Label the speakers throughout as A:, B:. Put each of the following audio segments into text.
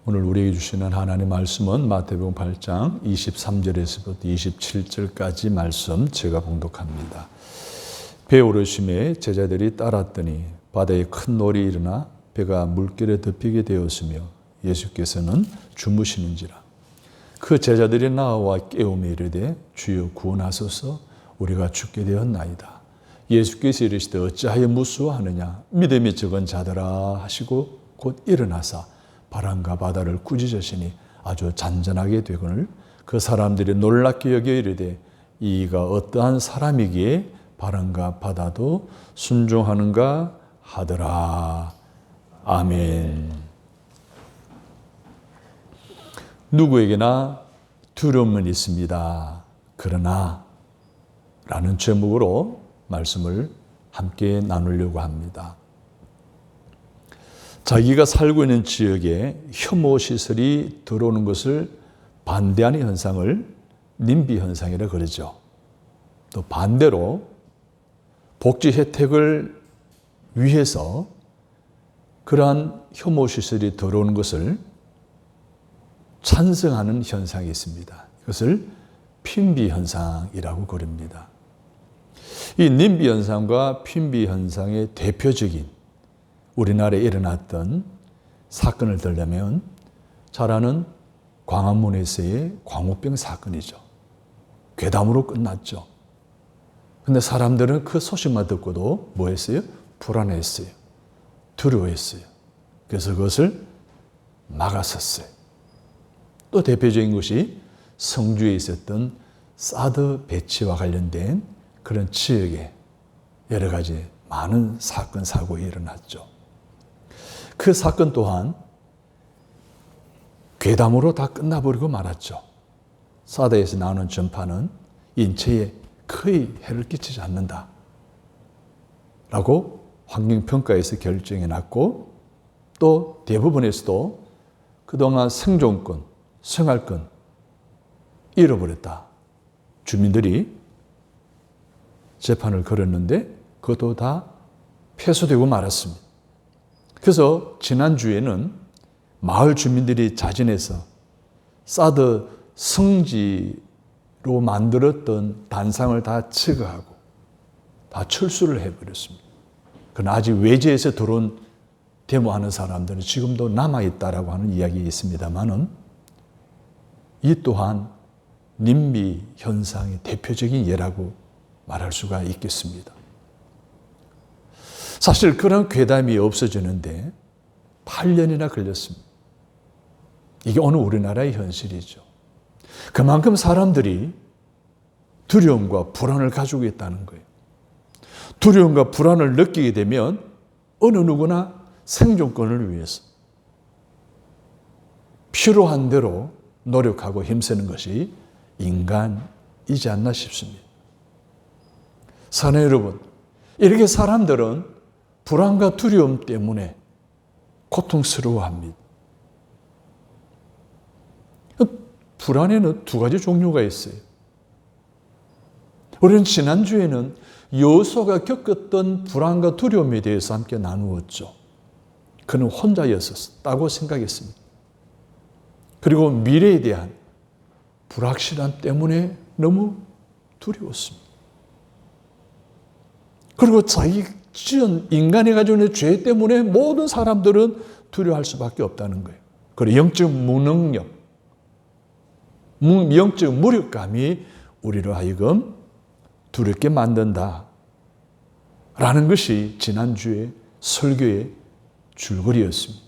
A: 오늘 우리에게 주시는 하나님의 말씀은 마태복음 8장 23절에서부터 27절까지 말씀 제가 봉독합니다. 배에 오르심에 제자들이 따랐더니 바다에 큰 놀이 일어나 배가 물결에 덮이게 되었으며 예수께서는 주무시는지라. 그 제자들이 나와 깨우며 이르되 주여 구원하소서 우리가 죽게 되었나이다. 예수께서 이르시되 어찌하여 무수하느냐 믿음이 적은 자들아 하시고 곧 일어나사 바람과 바다를 꾸짖으시니 아주 잔잔하게 되거늘 그 사람들이 놀랍게 여겨 이르되 이가 어떠한 사람이기에 바람과 바다도 순종하는가 하더라. 아멘. 누구에게나 두려움은 있습니다. 그러나 라는 제목으로 말씀을 함께 나누려고 합니다. 자기가 살고 있는 지역에 혐오 시설이 들어오는 것을 반대하는 현상을 님비 현상이라고 그러죠. 또 반대로 복지 혜택을 위해서 그러한 혐오 시설이 들어오는 것을 찬성하는 현상이 있습니다. 이것을 핀비 현상이라고 그럽니다. 이 님비 현상과 핀비 현상의 대표적인 우리나라에 일어났던 사건을 들려면 잘 아는 광화문에서의 광우병 사건이죠. 괴담으로 끝났죠. 근데 사람들은 그 소식만 듣고도 뭐 했어요? 불안했어요. 두려워했어요. 그래서 그것을 막았었어요. 또 대표적인 것이 성주에 있었던 사드 배치와 관련된 그런 지역에 여러 가지 많은 사건, 사고가 일어났죠. 그 사건 또한 괴담으로 다 끝나버리고 말았죠. 사드에서 나오는 전파는 인체에 거의 해를 끼치지 않는다 라고 환경평가에서 결정해 놨고 또 대부분에서도 그동안 생존권, 생활권 잃어버렸다. 주민들이 재판을 걸었는데 그것도 다 패소되고 말았습니다. 그래서 지난주에는 마을 주민들이 자진해서 사드 성지로 만들었던 단상을 다 철거하고 다 철수를 해버렸습니다. 그러나 아직 외지에서 들어온 데모하는 사람들은 지금도 남아있다라고 하는 이야기가 있습니다만은 이 또한 님비 현상의 대표적인 예라고 말할 수가 있겠습니다. 사실 그런 괴담이 없어지는데 8년이나 걸렸습니다. 이게 오늘 우리나라의 현실이죠. 그만큼 사람들이 두려움과 불안을 가지고 있다는 거예요. 두려움과 불안을 느끼게 되면 어느 누구나 생존권을 위해서 필요한 대로 노력하고 힘쓰는 것이 인간이지 않나 싶습니다. 사랑하는 여러분, 이렇게 사람들은 불안과 두려움 때문에 고통스러워합니다. 불안에는 두 가지 종류가 있어요. 우리는 지난주에는 여호수아가 겪었던 불안과 두려움에 대해서 함께 나누었죠. 그는 혼자였었다고 생각했습니다. 그리고 미래에 대한 불확실함 때문에 너무 두려웠습니다. 그리고 자기 지은 인간이 가지고 있는 죄 때문에 모든 사람들은 두려워할 수밖에 없다는 거예요. 그리고 영적 무능력, 영적 무력감이 우리를 하여금 두렵게 만든다 라는 것이 지난주에 설교의 줄거리였습니다.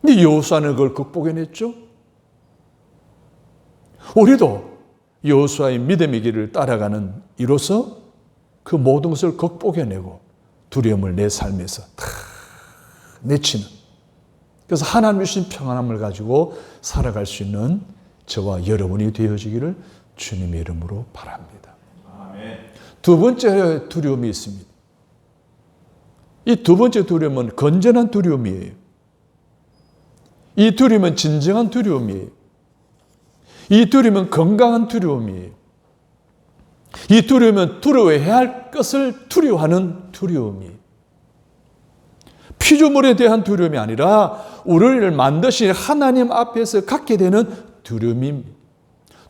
A: 근데 여호수아는 그걸 극복해냈죠. 우리도 여호수아의 믿음의 길을 따라가는 이로써 그 모든 것을 극복해내고 두려움을 내 삶에서 다 내치는, 그래서 하나님이 주신 평안함을 가지고 살아갈 수 있는 저와 여러분이 되어지기를 주님의 이름으로 바랍니다. 아멘. 두 번째 두려움이 있습니다. 이 두 번째 두려움은 건전한 두려움이에요. 이 두려움은 진정한 두려움이에요. 이 두려움은 건강한 두려움이에요. 이 두려움은 두려워해야 할 것을 두려워하는 두려움이에요. 피조물에 대한 두려움이 아니라 우리를 만드신 하나님 앞에서 갖게 되는 두려움입니다.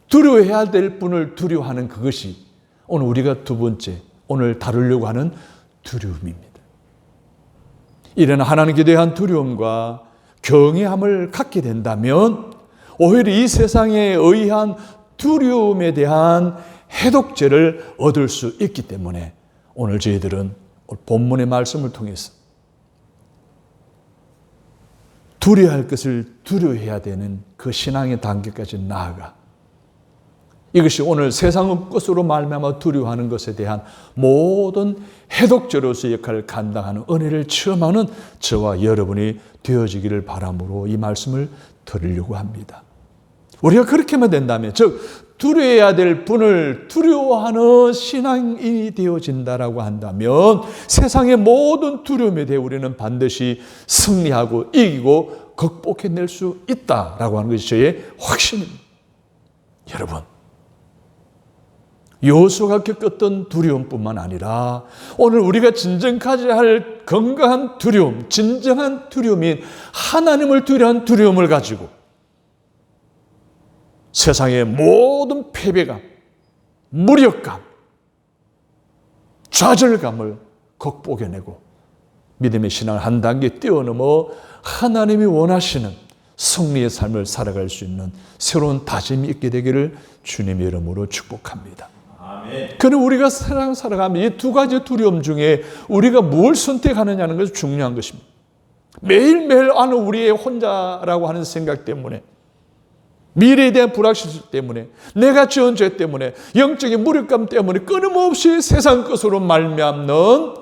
A: 두려워해야 될 분을 두려워하는 그것이 오늘 우리가 두 번째 오늘 다루려고 하는 두려움입니다. 이런 하나님께 대한 두려움과 경외함을 갖게 된다면 오히려 이 세상에 의한 두려움에 대한 해독제를 얻을 수 있기 때문에 오늘 저희들은 본문의 말씀을 통해서 두려워할 것을 두려워해야 되는 그 신앙의 단계까지 나아가 이것이 오늘 세상의 것으로 말미암아 두려워하는 것에 대한 모든 해독제로서의 역할을 감당하는 은혜를 체험하는 저와 여러분이 되어지기를 바람으로 이 말씀을 드리려고 합니다. 우리가 그렇게만 된다면, 즉 두려워해야 될 분을 두려워하는 신앙인이 되어진다라고 한다면 세상의 모든 두려움에 대해 우리는 반드시 승리하고 이기고 극복해낼 수 있다라고 하는 것이 저의 확신입니다. 여러분, 여호수아가 겪었던 두려움뿐만 아니라 오늘 우리가 진정 가져야 할 건강한 두려움, 진정한 두려움인 하나님을 두려워한 두려움을 가지고 세상의 모든 패배감, 무력감, 좌절감을 극복해내고 믿음의 신앙을 한 단계 뛰어넘어 하나님이 원하시는 승리의 삶을 살아갈 수 있는 새로운 다짐이 있게 되기를 주님의 이름으로 축복합니다. 그는 우리가 살아가면 이 두 가지 두려움 중에 우리가 뭘 선택하느냐는 것이 중요한 것입니다. 매일매일 아는 우리의 혼자라고 하는 생각 때문에, 미래에 대한 불확실성 때문에, 내가 지은 죄 때문에, 영적인 무력감 때문에 끊임없이 세상 것으로 말미암는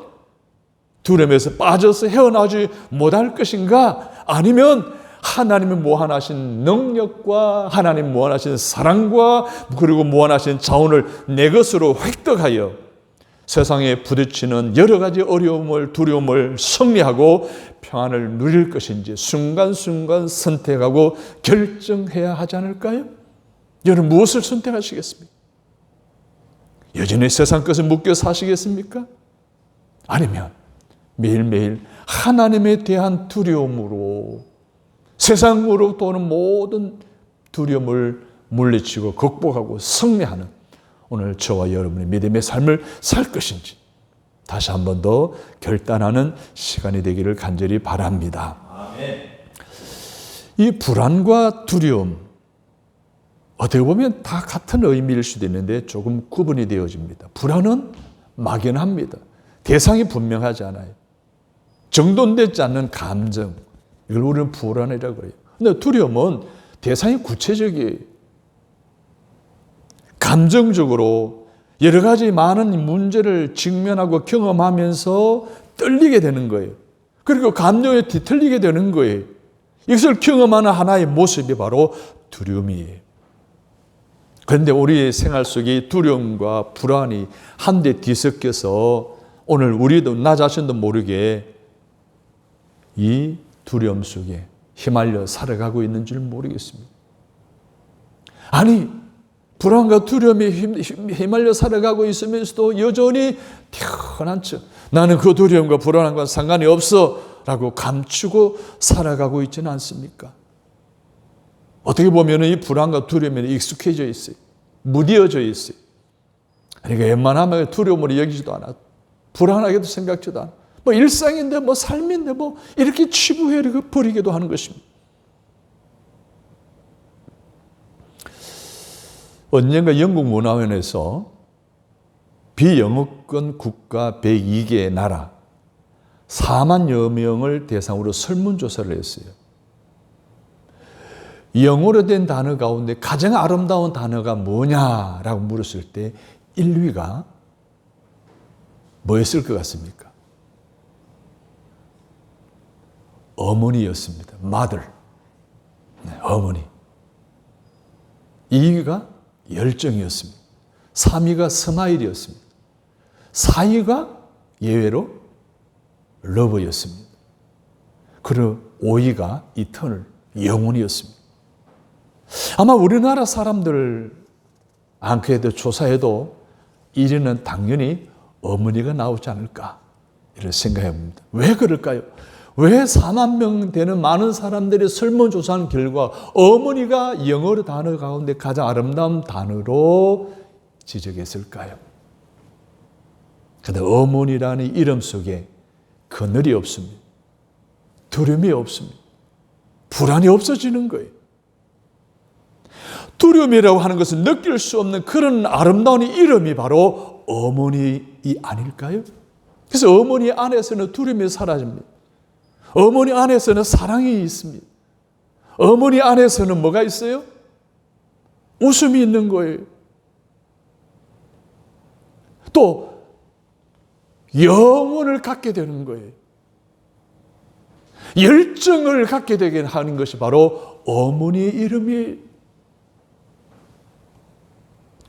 A: 두려움에서 빠져서 헤어나지 못할 것인가? 아니면 하나님의 무한하신 능력과 하나님 무한하신 사랑과 그리고 무한하신 자원을 내 것으로 획득하여 세상에 부딪히는 여러 가지 어려움을, 두려움을 승리하고 평안을 누릴 것인지 순간순간 선택하고 결정해야 하지 않을까요? 여러분 무엇을 선택하시겠습니까? 여전히 세상 것에 묶여 사시겠습니까? 아니면 매일매일 하나님에 대한 두려움으로 세상으로부터 오는 모든 두려움을 물리치고 극복하고 승리하는 오늘 저와 여러분의 믿음의 삶을 살 것인지 다시 한 번 더 결단하는 시간이 되기를 간절히 바랍니다. 아멘. 이 불안과 두려움 어떻게 보면 다 같은 의미일 수도 있는데 조금 구분이 되어집니다. 불안은 막연합니다. 대상이 분명하지 않아요. 정돈되지 않는 감정, 이걸 우리는 불안이라고 해요. 근데 두려움은 대상이 구체적이에요. 감정적으로 여러 가지 많은 문제를 직면하고 경험하면서 떨리게 되는 거예요. 그리고 감정에 뒤틀리게 되는 거예요. 이것을 경험하는 하나의 모습이 바로 두려움이에요. 그런데 우리의 생활 속에 두려움과 불안이 한데 뒤섞여서 오늘 우리도 나 자신도 모르게 이 두려움 속에 휘말려 살아가고 있는 줄 모르겠습니다. 아니, 불안과 두려움에 휘말려 살아가고 있으면서도 여전히 태어난 척 나는 그 두려움과 불안과 상관이 없어 라고 감추고 살아가고 있지는 않습니까? 어떻게 보면 이 불안과 두려움에 익숙해져 있어요. 무뎌져 있어요. 그러니까 웬만하면 두려움으로 여기지도 않아. 불안하게도 생각지도 않아. 뭐 일상인데 뭐 삶인데 뭐 이렇게 치부해 버리기도 하는 것입니다. 언젠가 영국 문화원에서 비영어권 국가 102개의 나라 4만여 명을 대상으로 설문조사를 했어요. 영어로 된 단어 가운데 가장 아름다운 단어가 뭐냐라고 물었을 때 1위가 뭐였을 것 같습니까? 어머니였습니다. mother. 네, 어머니. 2위가 열정이었습니다. 3위가 스마일이었습니다. 4위가 예외로 러브였습니다. 그리고 5위가 이터널, 영혼이었습니다. 아마 우리나라 사람들 앙케이트 조사해도 1위는 당연히 어머니가 나오지 않을까 이런 생각해 봅니다. 왜 그럴까요? 왜 4만 명 되는 많은 사람들이 설문조사한 결과 어머니가 영어로 단어 가운데 가장 아름다운 단어로 지적했을까요? 그런데 어머니라는 이름 속에 그늘이 없습니다. 두려움이 없습니다. 불안이 없어지는 거예요. 두려움이라고 하는 것은 느낄 수 없는 그런 아름다운 이름이 바로 어머니 아닐까요? 그래서 어머니 안에서는 두려움이 사라집니다. 어머니 안에서는 사랑이 있습니다. 어머니 안에서는 뭐가 있어요? 웃음이 있는 거예요. 또 영혼을 갖게 되는 거예요. 열정을 갖게 되게 하는 것이 바로 어머니의 이름이에요.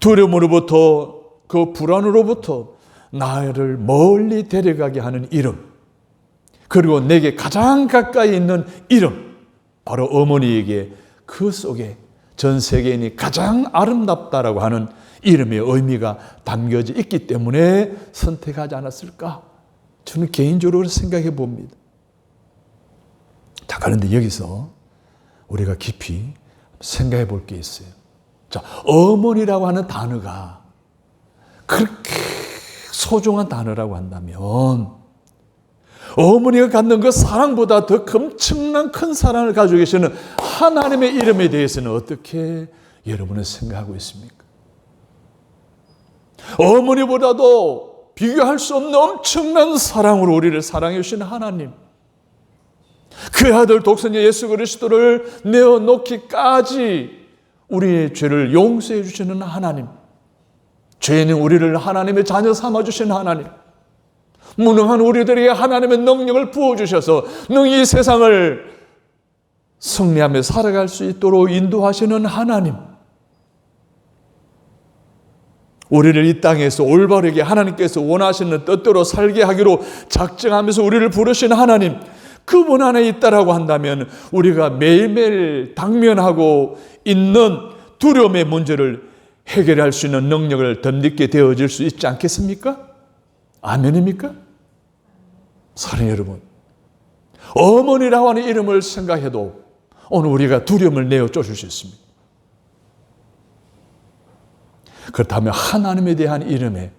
A: 두려움으로부터, 그 불안으로부터 나를 멀리 데려가게 하는 이름, 그리고 내게 가장 가까이 있는 이름, 바로 어머니에게 그 속에 전 세계인이 가장 아름답다라고 하는 이름의 의미가 담겨져 있기 때문에 선택하지 않았을까? 저는 개인적으로 생각해 봅니다. 자, 그런데 여기서 우리가 깊이 생각해 볼 게 있어요. 자, 어머니라고 하는 단어가 그렇게 소중한 단어라고 한다면 어머니가 갖는 그 사랑보다 더 엄청난 큰 사랑을 가지고 계시는 하나님의 이름에 대해서는 어떻게 여러분은 생각하고 있습니까? 어머니보다도 비교할 수 없는 엄청난 사랑으로 우리를 사랑해 주신 하나님, 그 아들 독생자 예수 그리스도를 내어놓기까지 우리의 죄를 용서해 주시는 하나님, 죄인은 우리를 하나님의 자녀 삼아주신 하나님, 무능한 우리들에게 하나님의 능력을 부어주셔서 능히 세상을 승리하며 살아갈 수 있도록 인도하시는 하나님, 우리를 이 땅에서 올바르게 하나님께서 원하시는 뜻대로 살게 하기로 작정하면서 우리를 부르신 하나님, 그분 안에 있다라고 한다면 우리가 매일매일 당면하고 있는 두려움의 문제를 해결할 수 있는 능력을 덧입게 되어질 수 있지 않겠습니까? 아멘입니까? 사랑하는 여러분, 어머니라고 하는 이름을 생각해도 오늘 우리가 두려움을 내어 쫓을 수 있습니다. 그렇다면 하나님에 대한 이름에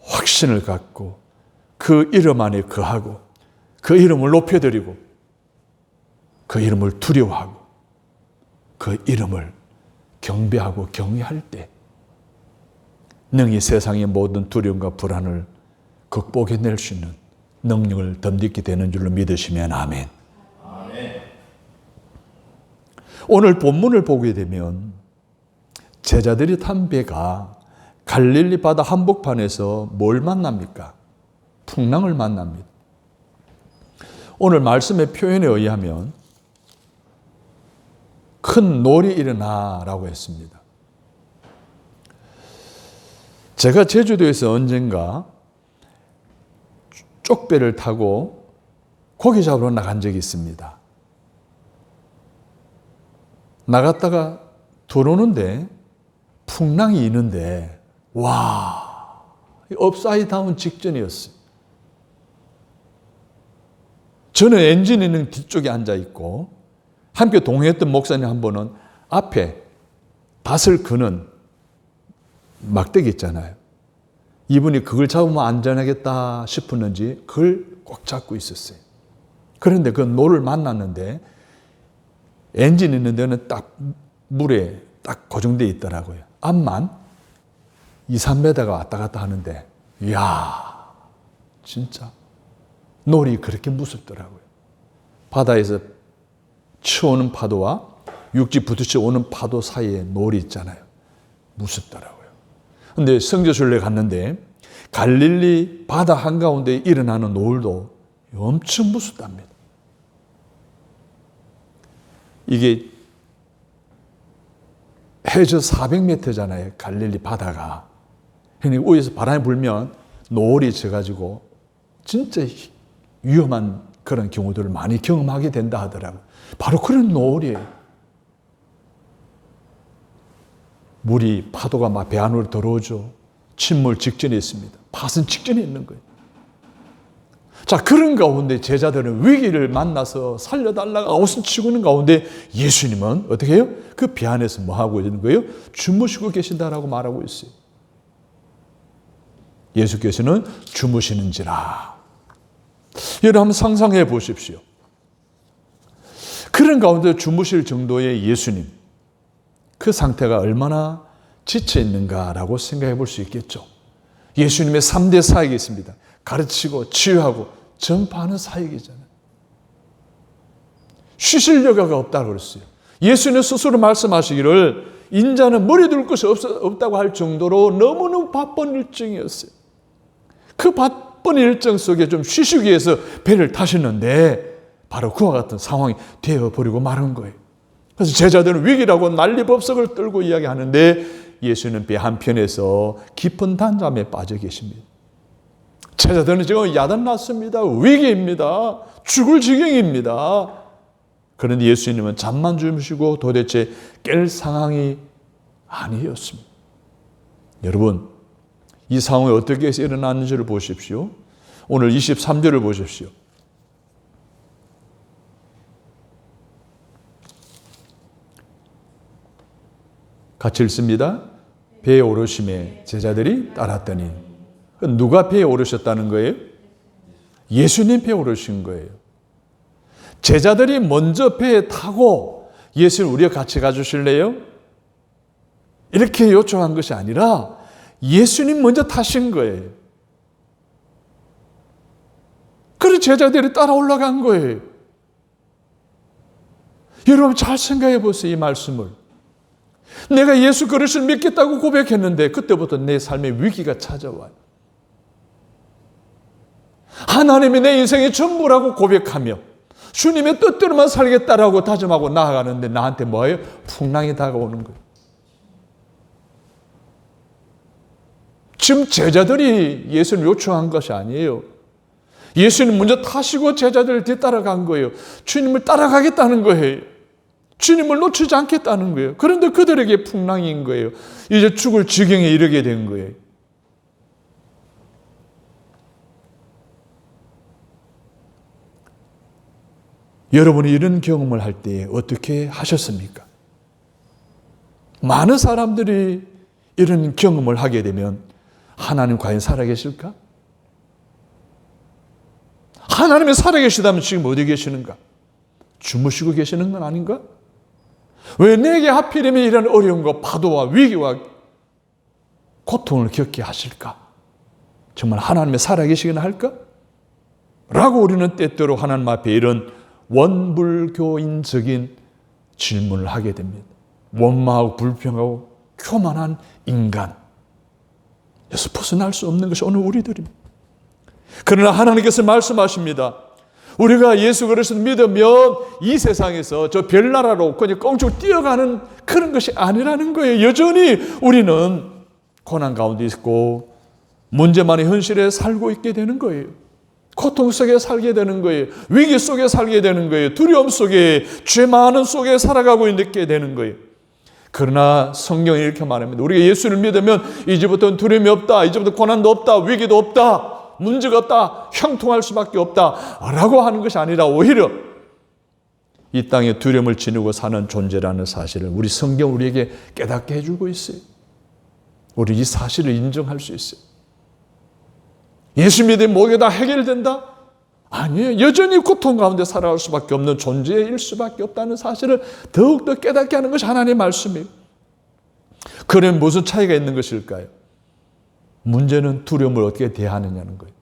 A: 확신을 갖고 그 이름 안에 거하고 그 이름을 높여드리고 그 이름을 두려워하고 그 이름을 경배하고 경외할 때 능히 세상의 모든 두려움과 불안을 극복해낼 수 있는 능력을 덧입게 되는 줄로 믿으시면 아멘. 아멘. 오늘 본문을 보게 되면 제자들이 탄 배가 갈릴리 바다 한복판에서 뭘 만납니까? 풍랑을 만납니다. 오늘 말씀의 표현에 의하면 큰 놀이 일어나라고 했습니다. 제가 제주도에서 언젠가 쪽배를 타고 고기 잡으러 나간 적이 있습니다. 나갔다가 들어오는데 풍랑이 있는데 와, 업사이드 다운 직전이었어요. 저는 엔진 있는 뒤쪽에 앉아 있고 함께 동행했던 목사님 한 분은 앞에 닷을 그는 막대기 있잖아요. 이분이 그걸 잡으면 안전하겠다 싶었는지 그걸 꼭 잡고 있었어요. 그런데 그 노를 만났는데 엔진 있는 데는 딱 물에 딱 고정되어 있더라고요. 앞만 2, 3m가 왔다 갔다 하는데 이야, 진짜 놀이 그렇게 무섭더라고요. 바다에서 치오는 파도와 육지 부딪혀 오는 파도 사이에 놀이 있잖아요. 무섭더라고요. 그런데 성지순례 갔는데 갈릴리 바다 한가운데 일어나는 노을도 엄청 무섭답니다. 이게 해저 400m잖아요. 갈릴리 바다가. 그러니까 위에서 바람이 불면 노을이 져가지고 진짜 위험한 그런 경우들을 많이 경험하게 된다 하더라고요. 바로 그런 노을이에요. 물이 파도가 막 배 안으로 들어오죠. 침몰 직전에 있습니다. 파선 직전에 있는 거예요. 자, 그런 가운데 제자들은 위기를 만나서 살려달라고 아우성치고 있는 가운데 예수님은 어떻게 해요? 그 배 안에서 뭐 하고 있는 거예요? 주무시고 계신다라고 말하고 있어요. 예수께서는 주무시는지라. 여러분 한번 상상해 보십시오. 그런 가운데 주무실 정도의 예수님, 그 상태가 얼마나 지쳐 있는가라고 생각해 볼 수 있겠죠. 예수님의 3대 사역이 있습니다. 가르치고 치유하고 전파하는 사역이잖아요. 쉬실 여가가 없다고 그랬어요. 예수님 스스로 말씀하시기를 인자는 머리 둘 것이 없다고 할 정도로 너무너무 바쁜 일정이었어요. 그 바쁜 일정 속에 좀 쉬시기 위해서 배를 타셨는데 바로 그와 같은 상황이 되어버리고 마는 거예요. 그래서 제자들은 위기라고 난리법석을 떨고 이야기하는데 예수는 배 한편에서 깊은 단잠에 빠져 계십니다. 제자들은 지금 야단났습니다. 위기입니다. 죽을 지경입니다. 그런데 예수님은 잠만 주무시고 도대체 깰 상황이 아니었습니다. 여러분, 이 상황이 어떻게 해서 일어났는지를 보십시오. 오늘 23절을 보십시오. 같이 읽습니다. 배에 오르심에 제자들이 따랐더니. 누가 배에 오르셨다는 거예요? 예수님 배에 오르신 거예요. 제자들이 먼저 배에 타고 예수님 우리가 같이 가주실래요? 이렇게 요청한 것이 아니라 예수님 먼저 타신 거예요. 그래서 제자들이 따라 올라간 거예요. 여러분 잘 생각해 보세요. 이 말씀을. 내가 예수 그리스도를 믿겠다고 고백했는데 그때부터 내 삶에 위기가 찾아와요. 하나님이 내 인생의 전부라고 고백하며 주님의 뜻대로만 살겠다라고 다짐하고 나아가는데 나한테 뭐예요? 풍랑이 다가오는 거예요. 지금 제자들이 예수를 요청한 것이 아니에요. 예수님 먼저 타시고 제자들을 뒤따라간 거예요. 주님을 따라가겠다는 거예요. 주님을 놓치지 않겠다는 거예요. 그런데 그들에게 풍랑인 거예요. 이제 죽을 지경에 이르게 된 거예요. 여러분이 이런 경험을 할 때 어떻게 하셨습니까? 많은 사람들이 이런 경험을 하게 되면 하나님 과연 살아계실까? 하나님이 살아계시다면 지금 어디 계시는가? 주무시고 계시는 건 아닌가? 왜 내게 하필이면 이런 어려움과 파도와 위기와 고통을 겪게 하실까? 정말 하나님이 살아계시기나 할까? 라고 우리는 때때로 하나님 앞에 이런 원불교인적인 질문을 하게 됩니다. 원망하고 불평하고 교만한 인간. 여기서 벗어날 수 없는 것이 오늘 우리들입니다. 그러나 하나님께서 말씀하십니다. 우리가 예수 그리스도를 믿으면 이 세상에서 저 별나라로 그냥 껑충 뛰어가는 그런 것이 아니라는 거예요. 여전히 우리는 고난 가운데 있고 문제만의 현실에 살고 있게 되는 거예요. 고통 속에 살게 되는 거예요. 위기 속에 살게 되는 거예요. 두려움 속에, 죄 많은 속에 살아가고 있게 되는 거예요. 그러나 성경이 이렇게 말합니다. 우리가 예수를 믿으면 이제부터는 두려움이 없다. 이제부터 고난도 없다. 위기도 없다. 문제가 없다. 형통할 수밖에 없다. 라고 하는 것이 아니라 오히려 이 땅에 두려움을 지니고 사는 존재라는 사실을 우리 성경 우리에게 깨닫게 해주고 있어요. 우리 이 사실을 인정할 수 있어요. 예수 믿으면 모든 게 다 해결된다? 아니에요. 여전히 고통 가운데 살아갈 수밖에 없는 존재일 수밖에 없다는 사실을 더욱더 깨닫게 하는 것이 하나님의 말씀이에요. 그러면 무슨 차이가 있는 것일까요? 문제는 두려움을 어떻게 대하느냐는 거예요.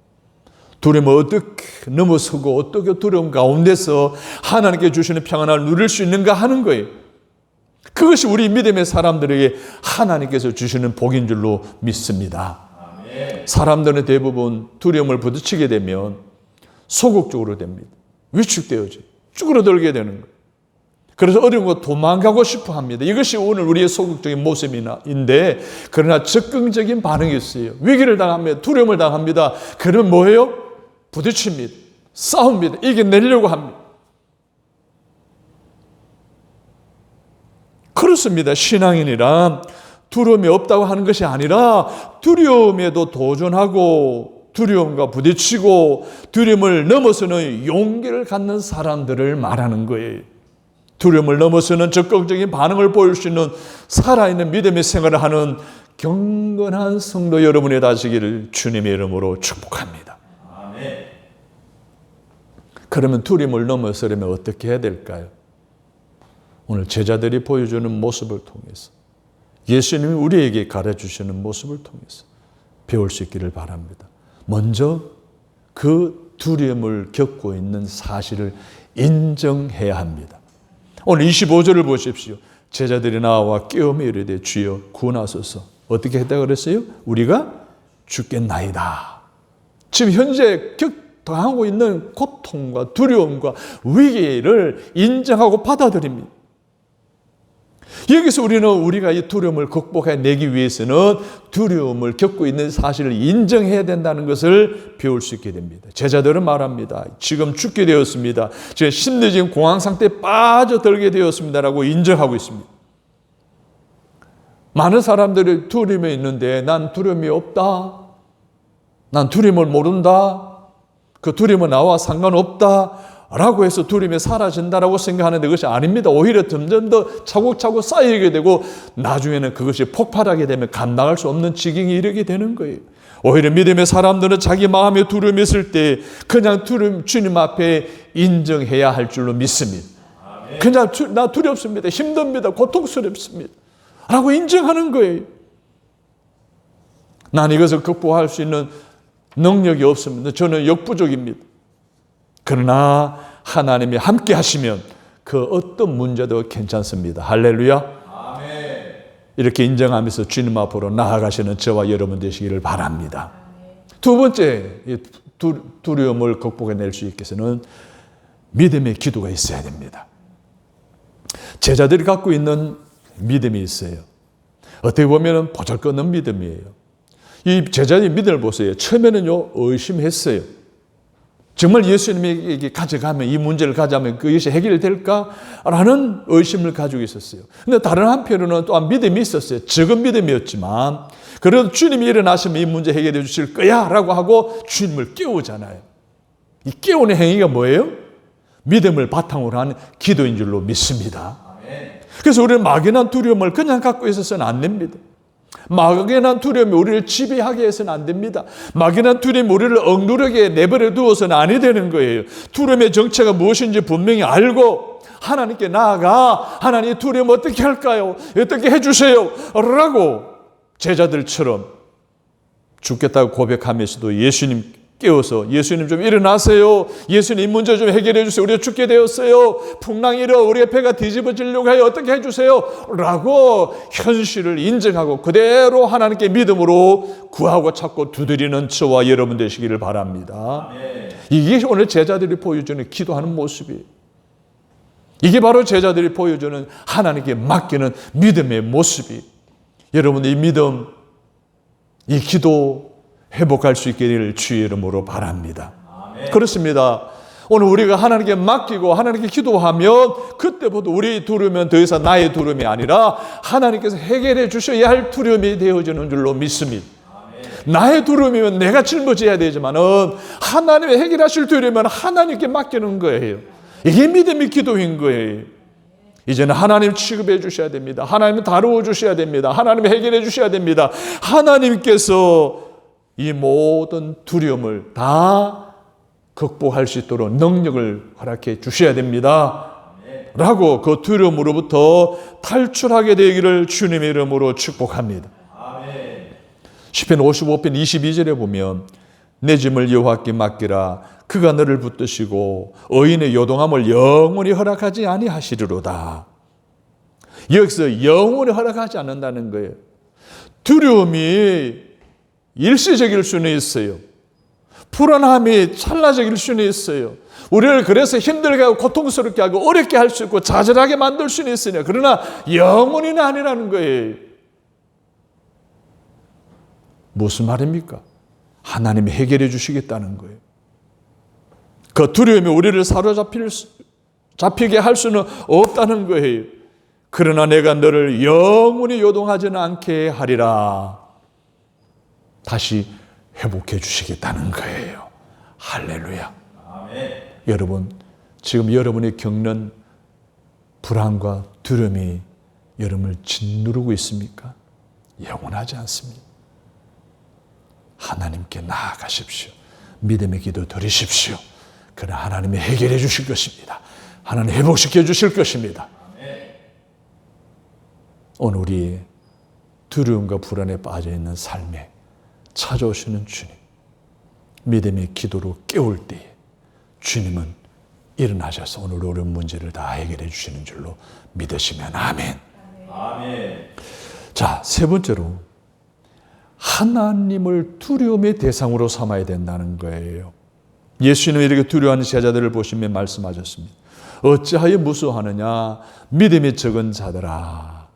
A: 두려움을 어떻게 넘어서고 어떻게 두려움 가운데서 하나님께 주시는 평안을 누릴 수 있는가 하는 거예요. 그것이 우리 믿음의 사람들에게 하나님께서 주시는 복인 줄로 믿습니다. 사람들은 대부분 두려움을 부딪히게 되면 소극적으로 됩니다. 위축되어져 쭈그러들게 되는 거예요. 그래서 어려운 거 도망가고 싶어 합니다. 이것이 오늘 우리의 소극적인 모습인데 그러나 적극적인 반응이 있어요. 위기를 당합니다. 두려움을 당합니다. 그러면 뭐예요? 부딪힙니다. 싸웁니다. 이겨내려고 합니다. 그렇습니다. 신앙인이란 두려움이 없다고 하는 것이 아니라 두려움에도 도전하고 두려움과 부딪히고 두려움을 넘어서는 용기를 갖는 사람들을 말하는 거예요. 두려움을 넘어서는 적극적인 반응을 보일 수 있는 살아있는 믿음의 생활을 하는 경건한 성도 여러분이 되시기를 주님의 이름으로 축복합니다. 아멘. 그러면 두려움을 넘어서려면 어떻게 해야 될까요? 오늘 제자들이 보여주는 모습을 통해서, 예수님이 우리에게 가르쳐주시는 모습을 통해서 배울 수 있기를 바랍니다. 먼저 그 두려움을 겪고 있는 사실을 인정해야 합니다. 오늘 25절을 보십시오. 제자들이 나와 깨우며 이르되 주여 구원하소서. 어떻게 했다고 그랬어요? 우리가 죽겠나이다. 지금 현재 당하고 있는 고통과 두려움과 위기를 인정하고 받아들입니다. 여기서 우리가 이 두려움을 극복해내기 위해서는 두려움을 겪고 있는 사실을 인정해야 된다는 것을 배울 수 있게 됩니다. 제자들은 말합니다. 지금 죽게 되었습니다. 지금 심리적인 공황 상태에 빠져들게 되었습니다라고 인정하고 있습니다. 많은 사람들이 두려움이 있는데 난 두려움이 없다. 난 두려움을 모른다. 그 두려움은 나와 상관없다. 라고 해서 두려움이 사라진다라고 생각하는데 그것이 아닙니다. 오히려 점점 더 차곡차곡 쌓이게 되고 나중에는 그것이 폭발하게 되면 감당할 수 없는 지경에 이르게 되는 거예요. 오히려 믿음의 사람들은 자기 마음에 두려움이 있을 때 그냥 주님 앞에 인정해야 할 줄로 믿습니다. 그냥 나 두렵습니다. 힘듭니다. 고통스럽습니다. 라고 인정하는 거예요. 난 이것을 극복할 수 있는 능력이 없습니다. 저는 역부족입니다. 그러나 하나님이 함께 하시면 그 어떤 문제도 괜찮습니다. 할렐루야. 아멘. 이렇게 인정하면서 주님 앞으로 나아가시는 저와 여러분 되시기를 바랍니다. 두 번째, 두려움을 극복해낼 수 있게 해서는 믿음의 기도가 있어야 됩니다. 제자들이 갖고 있는 믿음이 있어요. 어떻게 보면 보잘것없는 믿음이에요. 이 제자의 믿음을 보세요. 처음에는요 의심했어요. 정말 예수님에게 가져가면, 이 문제를 가져가면 그것이 해결될까라는 의심을 가지고 있었어요. 그런데 다른 한편으로는 또한 믿음이 있었어요. 적은 믿음이었지만 그래도 주님이 일어나시면 이 문제 해결해 주실 거야 라고 하고 주님을 깨우잖아요. 이 깨우는 행위가 뭐예요? 믿음을 바탕으로 하는 기도인 줄로 믿습니다. 그래서 우리는 막연한 두려움을 그냥 갖고 있어서는 안 됩니다. 막연한 두려움이 우리를 지배하게 해서는 안 됩니다. 막연한 두려움이 우리를 억누르게 내버려 두어서는 아니 되는 거예요. 두려움의 정체가 무엇인지 분명히 알고 하나님께 나아가 하나님 두려움 어떻게 할까요? 어떻게 해주세요? 라고 제자들처럼 죽겠다고 고백하면서도 예수님 깨워서 예수님 좀 일어나세요. 예수님 이 문제 좀 해결해 주세요. 우리가 죽게 되었어요. 풍랑이 일어 우리의 배가 뒤집어지려고 해요. 어떻게 해주세요? 라고 현실을 인정하고 그대로 하나님께 믿음으로 구하고 찾고 두드리는 저와 여러분 되시기를 바랍니다. 이게 오늘 제자들이 보여주는 기도하는 모습이에요. 이게 바로 제자들이 보여주는 하나님께 맡기는 믿음의 모습이에요. 여러분 이 믿음, 이 기도 회복할 수 있기를 주의 이름으로 바랍니다. 아멘. 그렇습니다. 오늘 우리가 하나님께 맡기고 하나님께 기도하면 그때부터 우리 두려움은 더 이상 나의 두려움이 아니라 하나님께서 해결해 주셔야 할 두려움이 되어지는 줄로 믿습니다. 아멘. 나의 두려움이면 내가 짊어져야 되지만은 하나님이 해결하실 두려움은 하나님께 맡기는 거예요. 이게 믿음의 기도인 거예요. 이제는 하나님 취급해 주셔야 됩니다. 하나님 다루어 주셔야 됩니다. 하나님 해결해 주셔야 됩니다. 하나님께서 이 모든 두려움을 다 극복할 수 있도록 능력을 허락해 주셔야 됩니다. 라고 그 두려움으로부터 탈출하게 되기를 주님의 이름으로 축복합니다. 시편 55편 22절에 보면 내 짐을 여호와께 맡기라 그가 너를 붙드시고 의인의 요동함을 영원히 허락하지 아니하시리로다. 여기서 영원히 허락하지 않는다는 거예요. 두려움이 일시적일 수는 있어요. 불안함이 찰나적일 수는 있어요. 우리를 그래서 힘들게 하고 고통스럽게 하고 어렵게 할 수 있고 좌절하게 만들 수는 있으나 그러나 영원히는 아니라는 거예요. 무슨 말입니까? 하나님이 해결해 주시겠다는 거예요. 그 두려움이 우리를 잡히게 할 수는 없다는 거예요. 그러나 내가 너를 영원히 요동하지는 않게 하리라. 다시 회복해 주시겠다는 거예요. 할렐루야.
B: 아멘.
A: 여러분, 지금 여러분이 겪는 불안과 두려움이 여러분을 짓누르고 있습니까? 영원하지 않습니다. 하나님께 나아가십시오. 믿음의 기도 드리십시오. 그러나 하나님이 해결해 주실 것입니다. 하나님 회복시켜 주실 것입니다. 오늘 우리 두려움과 불안에 빠져있는 삶에 찾아오시는 주님, 믿음의 기도로 깨울 때에 주님은 일어나셔서 오늘 어려운 문제를 다 해결해 주시는 줄로 믿으시면 아멘.
B: 아멘.
A: 자, 세 번째로 하나님을 두려움의 대상으로 삼아야 된다는 거예요. 예수님이 이렇게 두려워하는 제자들을 보시면 말씀하셨습니다. 어찌하여 무서워하느냐 믿음이 적은 자들아.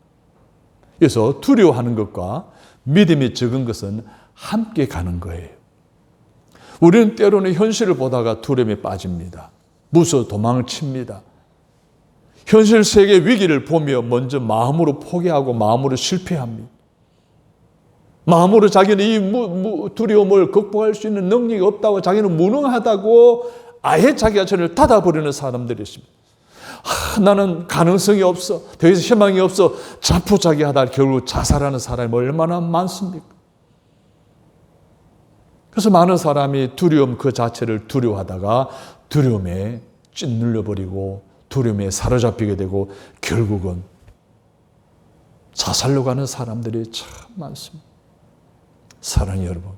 A: 그래서 두려워하는 것과 믿음이 적은 것은 함께 가는 거예요. 우리는 때로는 현실을 보다가 두려움에 빠집니다. 무서워 도망을 칩니다. 현실 세계 위기를 보며 먼저 마음으로 포기하고 마음으로 실패합니다. 마음으로 자기는 이 두려움을 극복할 수 있는 능력이 없다고, 자기는 무능하다고 아예 자기 자신을 닫아버리는 사람들이 있습니다. 나는 가능성이 없어, 더 이상 희망이 없어, 자포자기하다 결국 자살하는 사람이 얼마나 많습니까? 그래서 많은 사람이 두려움 그 자체를 두려워하다가 두려움에 짓눌려버리고 두려움에 사로잡히게 되고 결국은 자살로 가는 사람들이 참 많습니다. 사랑하는 여러분,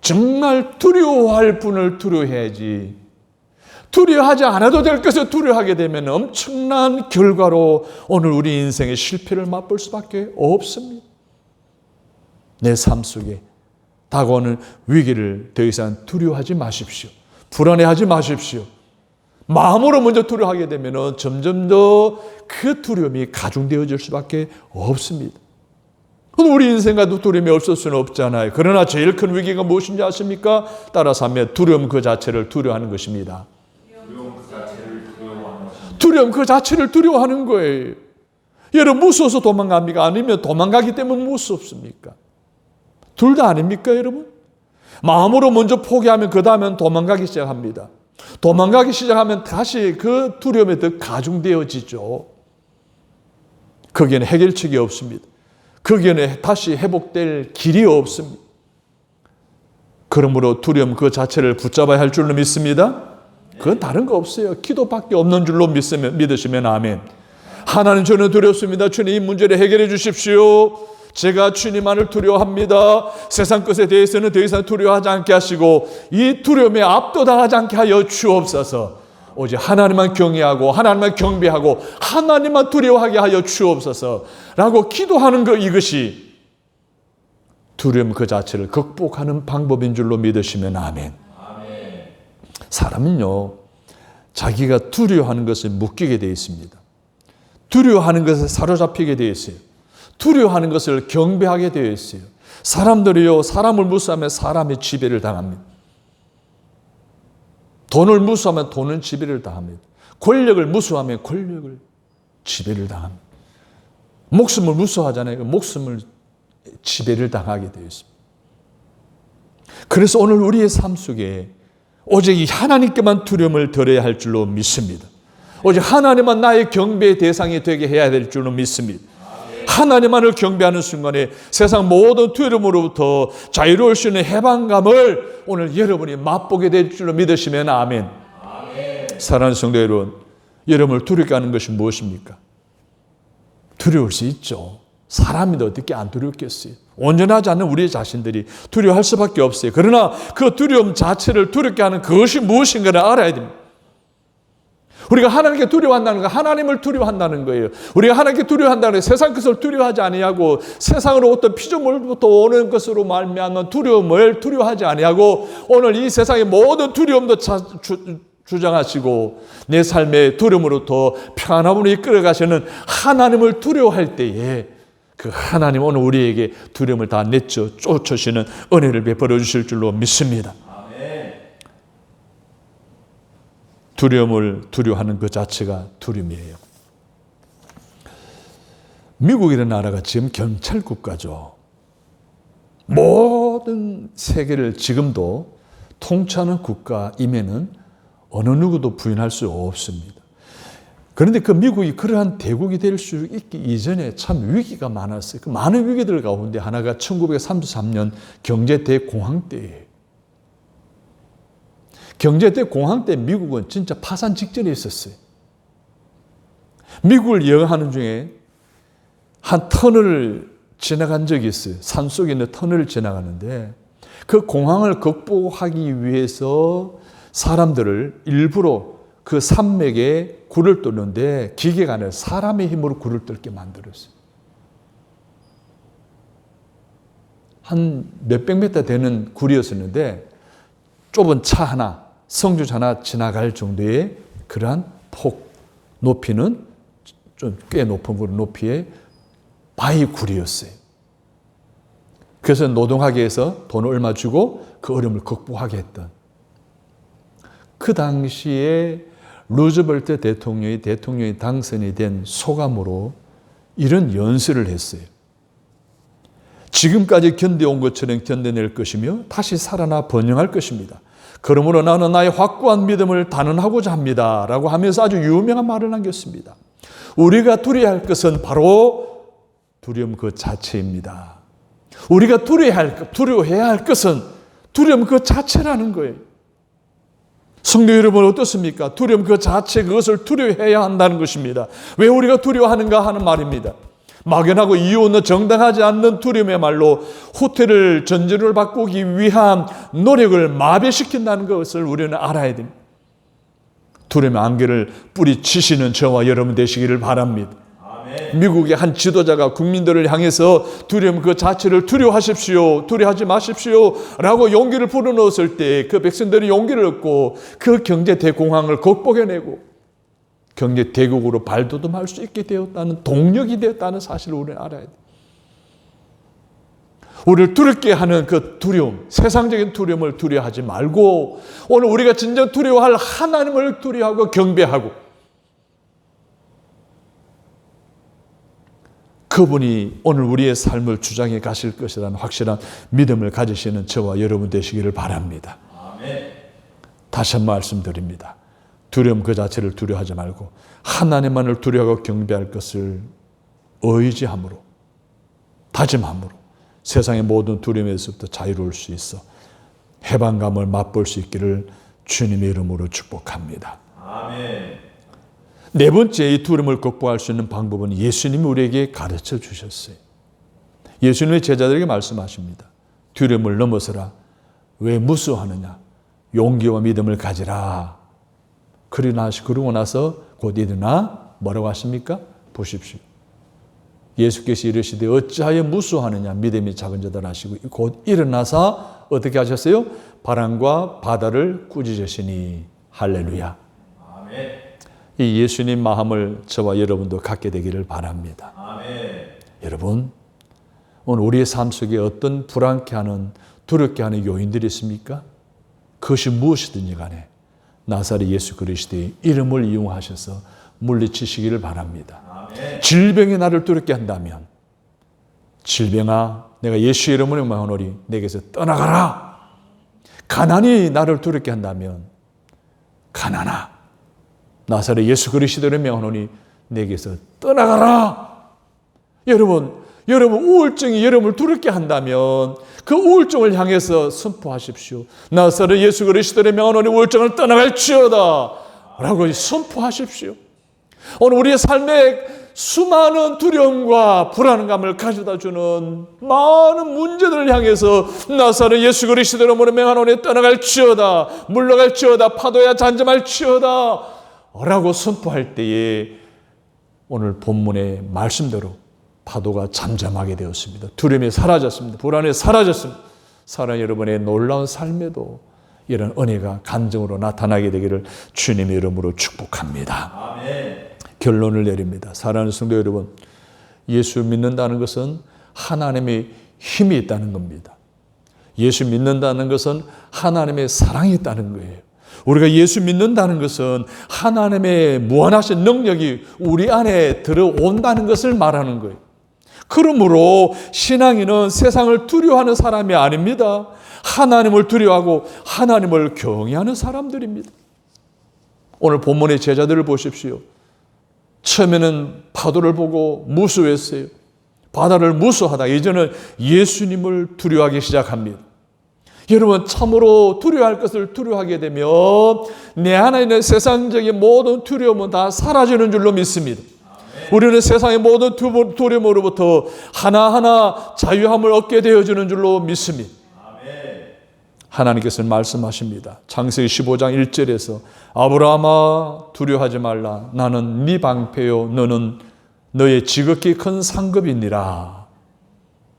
A: 정말 두려워할 분을 두려워해야지, 두려워하지 않아도 될 것을 두려워하게 되면 엄청난 결과로 오늘 우리 인생의 실패를 맛볼 수밖에 없습니다. 내 삶 속에 다가오는 위기를 더 이상 두려워하지 마십시오. 불안해하지 마십시오. 마음으로 먼저 두려워하게 되면 점점 더 그 두려움이 가중되어질 수밖에 없습니다. 우리 인생과도 두려움이 없을 수는 없잖아요. 그러나 제일 큰 위기가 무엇인지 아십니까? 따라서 하면 두려움 그 자체를 두려워하는 것입니다. 두려움 그 자체를 두려워하는 거예요. 여러분, 무서워서 도망갑니까? 아니면 도망가기 때문에 무섭습니까? 둘 다 아닙니까, 여러분? 마음으로 먼저 포기하면 그 다음엔 도망가기 시작합니다. 도망가기 시작하면 다시 그 두려움이 더 가중되어지죠. 거기에는 해결책이 없습니다. 거기에는 다시 회복될 길이 없습니다. 그러므로 두려움 그 자체를 붙잡아야 할 줄로 믿습니다. 그건 다른 거 없어요. 기도밖에 없는 줄로 믿으시면 아멘. 하나님, 저는 두렵습니다. 주님, 이 문제를 해결해 주십시오. 제가 주님만을 두려워합니다. 세상 것에 대해서는 더 이상 두려워하지 않게 하시고 이 두려움에 압도당하지 않게 하여 주옵소서. 오직 하나님만 경외하고 하나님만 경배하고 하나님만 두려워하게 하여 주옵소서 라고 기도하는 것, 이것이 두려움 그 자체를 극복하는 방법인 줄로 믿으시면 아멘.
B: 아멘.
A: 사람은요, 자기가 두려워하는 것에 묶이게 되어 있습니다. 두려워하는 것에 사로잡히게 되어 있어요. 두려워하는 것을 경배하게 되어 있어요. 사람들이요, 사람을 무서워하면 사람의 지배를 당합니다. 돈을 무서워하면 돈은 지배를 당합니다. 권력을 무서워하면 권력을 지배를 당합니다. 목숨을 무서워하잖아요. 목숨을 지배를 당하게 되어 있습니다. 그래서 오늘 우리의 삶 속에 오직 하나님께만 두려움을 덜어야 할 줄로 믿습니다. 오직 하나님만 나의 경배의 대상이 되게 해야 될 줄로 믿습니다. 하나님만을 경배하는 순간에 세상 모든 두려움으로부터 자유로울 수 있는 해방감을 오늘 여러분이 맛보게 될 줄로 믿으시면 아멘.
B: 아멘.
A: 사랑하는 성도 여러분, 여러분을 두렵게 하는 것이 무엇입니까? 두려울 수 있죠. 사람인데 어떻게 안 두렵겠어요? 온전하지 않는 우리 자신들이 두려워할 수밖에 없어요. 그러나 그 두려움 자체를 두렵게 하는 그것이 무엇인가를 알아야 됩니다. 우리가 하나님께 두려워한다는 거, 하나님을 두려워한다는 거예요. 우리가 하나님께 두려워한다는 거, 세상 것을 두려워하지 아니하고 세상으로 어떤 피조물부터 오는 것으로 말미암은 두려움을 두려워하지 아니하고 오늘 이 세상의 모든 두려움도 주장하시고 내 삶의 두려움으로부터 평안함으로 이끌어가시는 하나님을 두려워할 때에 그 하나님 오늘 우리에게 두려움을 다 내쳐 쫓으시는 은혜를 베풀어 주실 줄로 믿습니다. 두려움을 두려워하는 그 자체가 두려움이에요. 미국이라는 나라가 지금 경찰 국가죠. 모든 세계를 지금도 통치하는 국가임에는 어느 누구도 부인할 수 없습니다. 그런데 그 미국이 그러한 대국이 될 수 있기 이전에 참 위기가 많았어요. 그 많은 위기들 가운데 하나가 1933년 경제 대공황 때예요. 경제 대공황 때 미국은 진짜 파산 직전에 있었어요. 미국을 여행하는 중에 한 터널을 지나간 적이 있어요. 산속에 있는 터널을 지나가는데 그 공황을 극복하기 위해서 사람들을 일부러 그 산맥에 굴을 뚫는데 기계가 아니라 사람의 힘으로 굴을 뚫게 만들었어요. 한 몇백 미터 되는 굴이었었는데 좁은 차 하나, 성주차 하나 지나갈 정도의 그러한 폭, 높이는 좀 꽤 높은 높이의 바위 굴이었어요. 그래서 노동하게 해서 돈을 얼마 주고 그 어려움을 극복하게 했던 그 당시에 루즈벨트 대통령이 당선이 된 소감으로 이런 연설을 했어요. 지금까지 견뎌온 것처럼 견뎌낼 것이며 다시 살아나 번영할 것입니다. 그러므로 나는 나의 확고한 믿음을 단언하고자 합니다. 라고 하면서 아주 유명한 말을 남겼습니다. 우리가 두려워할 것은 바로 두려움 그 자체입니다. 우리가 두려워해야 할 것은 두려움 그 자체라는 거예요. 성도 여러분 어떻습니까? 두려움 그 자체 그것을 두려워해야 한다는 것입니다. 왜 우리가 두려워하는가 하는 말입니다. 막연하고 이유 없는 정당하지 않는 두려움이야말로 후퇴를 전진을 바꾸기 위한 노력을 마비시킨다는 것을 우리는 알아야 됩니다. 두려움의 안개를 뿌리치시는 저와 여러분 되시기를 바랍니다.
B: 아멘.
A: 미국의 한 지도자가 국민들을 향해서 두려움 그 자체를 두려워하십시오. 두려워하지 마십시오. 라고 용기를 불어넣었을 때 그 백성들이 용기를 얻고 그 경제 대공황을 극복해내고 경제 대국으로 발돋움할 수 있게 되었다는 동력이 되었다는 사실을 우리는 알아야 돼요. 우리를 두렵게 하는 그 두려움, 세상적인 두려움을 두려워하지 말고 오늘 우리가 진정 두려워할 하나님을 두려워하고 경배하고 그분이 오늘 우리의 삶을 주장해 가실 것이라는 확실한 믿음을 가지시는 저와 여러분 되시기를 바랍니다.
B: 아멘.
A: 다시 한 번 말씀드립니다. 두려움 그 자체를 두려워하지 말고 하나님만을 두려워하고 경배할 것을 의지함으로 다짐함으로 세상의 모든 두려움에서부터 자유로울 수 있어 해방감을 맛볼 수 있기를 주님의 이름으로 축복합니다.
B: 아멘.
A: 네 번째 이 두려움을 극복할 수 있는 방법은 예수님이 우리에게 가르쳐 주셨어요. 예수님의 제자들에게 말씀하십니다. 두려움을 넘어서라. 왜 무수하느냐. 용기와 믿음을 가지라. 그러고 나서 곧 일어나 뭐라고 하십니까? 보십시오. 예수께서 이르시되 어찌하여 무수하느냐 믿음이 작은 자들 하시고 곧 일어나서 어떻게 하셨어요? 바람과 바다를 꾸짖으시니 할렐루야.
B: 아멘.
A: 이 예수님 마음을 저와 여러분도 갖게 되기를 바랍니다.
B: 아멘.
A: 여러분 오늘 우리의 삶 속에 어떤 불안케 하는 두렵게 하는 요인들이 있습니까? 그것이 무엇이든지 간에 나사렛 예수 그리스도의 이름을 이용하셔서 물리치시기를 바랍니다.
B: 아멘.
A: 질병이 나를 두렵게 한다면 질병아 내가 예수의 이름으로 명하노니 내게서 떠나가라. 가난이 나를 두렵게 한다면 가난아 나사렛 예수 그리스도를 명하노니 내게서 떠나가라. 여러분 우울증이 여러분을 두렵게 한다면 그 우울증을 향해서 선포하십시오. 나사렛 예수 그리스도를 명하노니 우울증을 떠나갈지어다 라고 선포하십시오. 오늘 우리의 삶에 수많은 두려움과 불안감을 가져다주는 많은 문제들을 향해서 나사렛 예수 그리스도를 명하노니 떠나갈지어다 물러갈지어다 파도야 잔잠할지어다 라고 선포할 때에 오늘 본문의 말씀대로 파도가 잠잠하게 되었습니다. 두려움이 사라졌습니다. 불안이 사라졌습니다. 사랑하는 여러분의 놀라운 삶에도 이런 은혜가 간증으로 나타나게 되기를 주님의 이름으로 축복합니다.
B: 아멘.
A: 결론을 내립니다. 사랑하는 성도 여러분, 예수 믿는다는 것은 하나님의 힘이 있다는 겁니다. 예수 믿는다는 것은 하나님의 사랑이 있다는 거예요. 우리가 예수 믿는다는 것은 하나님의 무한하신 능력이 우리 안에 들어온다는 것을 말하는 거예요. 그러므로 신앙인은 세상을 두려워하는 사람이 아닙니다. 하나님을 두려워하고 하나님을 경외하는 사람들입니다. 오늘 본문의 제자들을 보십시오. 처음에는 파도를 보고 무수했어요. 바다를 무수하다 이제는 예수님을 두려워하기 시작합니다. 여러분, 참으로 두려워할 것을 두려워하게 되면 내 안에 있는 세상적인 모든 두려움은 다 사라지는 줄로 믿습니다. 우리는 세상의 모든 두려움으로부터 하나하나 자유함을 얻게 되어지는 줄로 믿습니다. 하나님께서는 말씀하십니다. 창세기 15장 1절에서 아브라함아 두려워하지 말라. 나는 네 방패요 너는 너의 지극히 큰 상급이니라.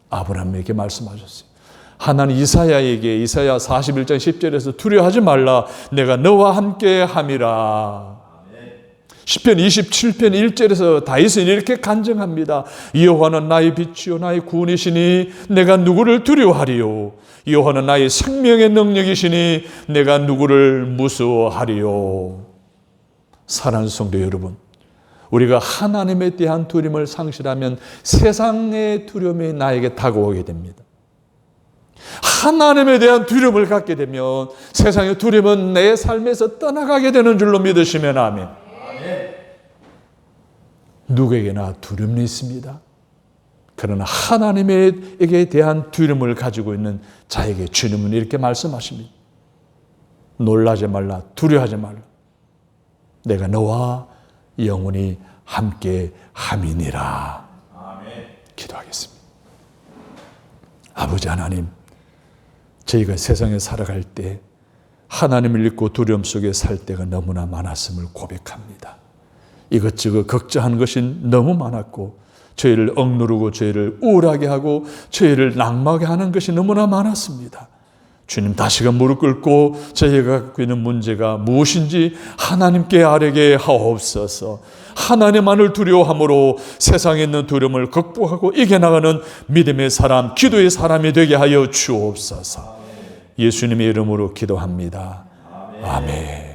A: 아브라함에게 말씀하셨어요. 하나님 이사야에게 이사야 41장 10절에서 두려워하지 말라. 내가 너와 함께 함이라. 시편 27편 1절에서 다윗은 이렇게 간증합니다. 여호와는 나의 빛이요 나의 구원이시니 내가 누구를 두려워하리요. 여호와는 나의 생명의 능력이시니 내가 누구를 무서워하리요. 사랑하는 성도 여러분, 우리가 하나님에 대한 두려움을 상실하면 세상의 두려움이 나에게 다가오게 됩니다. 하나님에 대한 두려움을 갖게 되면 세상의 두려움은 내 삶에서 떠나가게 되는 줄로 믿으시면 아멘. 누구에게나 두려움이 있습니다. 그러나 하나님에게 대한 두려움을 가지고 있는 자에게 주님은 이렇게 말씀하십니다. 놀라지 말라, 두려워하지 말라. 내가 너와 영원히 함께 함이니라. 기도하겠습니다. 아버지 하나님, 저희가 세상에 살아갈 때 하나님을 잊고 두려움 속에 살 때가 너무나 많았음을 고백합니다. 이것저것 걱정하는 것이 너무 많았고 저희를 억누르고 저희를 우울하게 하고 저희를 낙마하게 하는 것이 너무나 많았습니다. 주님, 다시금 무릎 꿇고 저희가 갖고 있는 문제가 무엇인지 하나님께 아뢰게 하옵소서. 하나님만을 두려워함으로 세상에 있는 두려움을 극복하고 이겨나가는 믿음의 사람, 기도의 사람이 되게 하여 주옵소서. 예수님의 이름으로 기도합니다. 아멘.